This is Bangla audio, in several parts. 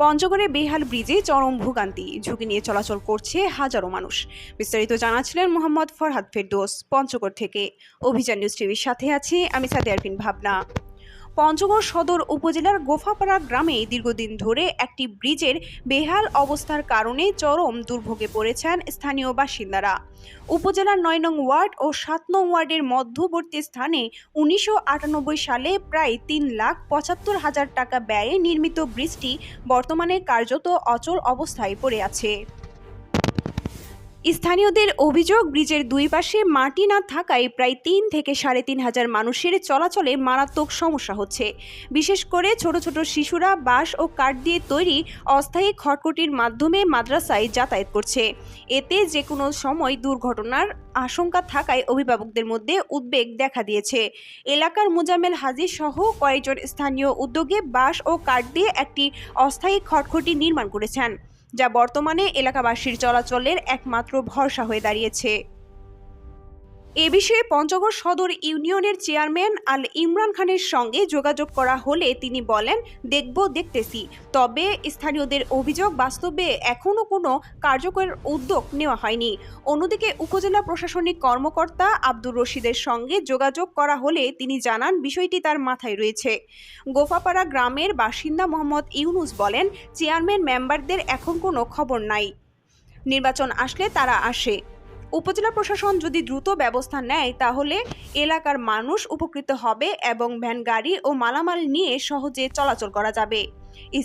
পঞ্চগড়ে বেহাল ব্রিজে চরম ভোগান্তি, ঝুঁকি নিয়ে চলাচল করছে হাজারো মানুষ। বিস্তারিত জানাচ্ছিলেন মোহাম্মদ ফরহাদ ফেরদৌস পঞ্চগড় থেকে। অভিযান নিউজ টিভির সাথে আছি আমি সাদিয়া আরফিন ভাবনা। পঞ্চগড় সদর উপজেলার গোফাপাড়া গ্রামে দীর্ঘদিন ধরে একটি ব্রিজের বেহাল অবস্থার কারণে চরম দুর্ভোগে পড়েছেন স্থানীয় বাসিন্দারা। উপজেলার ৯ নং ওয়ার্ড ও ৭ নং ওয়ার্ডের মধ্যবর্তী স্থানে ১৯৯৮ সালে প্রায় ৩,৭৫,০০০ টাকা ব্যয়ে নির্মিত ব্রিজটি বর্তমানে কার্যত অচল অবস্থায় পড়ে আছে। স্থানীয়দের অভিযোগ, ব্রিজের দুই পাশে মাটি না থাকায় প্রায় ৩ থেকে ৩,৫০০ মানুষের চলাচলে মারাত্মক সমস্যা হচ্ছে। বিশেষ করে ছোট ছোট শিশুরা বাঁশ ও কাঠ দিয়ে তৈরি অস্থায়ী খড়কুটির মাধ্যমে মাদ্রাসায় যাতায়াত করছে। এতে যে কোনো সময় দুর্ঘটনার আশঙ্কা থাকায় অভিভাবকদের মধ্যে উদ্বেগ দেখা দিয়েছে। এলাকার মোজাম্মেল হাজী সহ কয়েকজন স্থানীয় উদ্যোগে বাঁশ ও কাঠ দিয়ে একটি অস্থায়ী খড়কুটি নির্মাণ করেছেন, যা বর্তমানে এলাকাবাসীর চলাচলের একমাত্র ভরসা হয়ে দাঁড়িয়েছে। এ বিষয়ে পঞ্চগড় সদর ইউনিয়নের চেয়ারম্যান আল ইমরান খানের সঙ্গে যোগাযোগ করা হলে তিনি বলেন, দেখতেছি। তবে স্থানীয়দের অভিযোগ, বাস্তবে এখনও কোনো কার্যকর উদ্যোগ নেওয়া হয়নি। অন্যদিকে উপজেলা প্রশাসনিক কর্মকর্তা আব্দুর রশিদের সঙ্গে যোগাযোগ করা হলে তিনি জানান বিষয়টি তার মাথায় রয়েছে। গোফাপাড়া গ্রামের বাসিন্দা মোহাম্মদ ইউনুস বলেন, চেয়ারম্যান মেম্বারদের এখন কোনো খবর নাই, নির্বাচন আসলে তারা আসে। উপজেলা প্রশাসন যদি দ্রুত ব্যবস্থা নেয় তাহলে এলাকার মানুষ উপকৃত হবে এবং ভ্যান গাড়ি ও মালামাল নিয়ে সহজে চলাচল করা যাবে।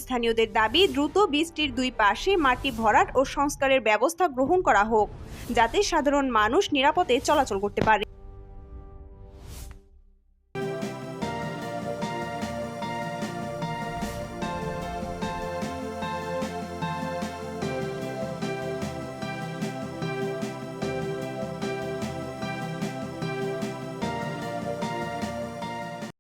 স্থানীয়দের দাবি, দ্রুত ব্রিজটির দুই পাশে মাটি ভরাট ও সংস্কারের ব্যবস্থা গ্রহণ করা হোক, যাতে সাধারণ মানুষ নিরাপদে চলাচল করতে পারে।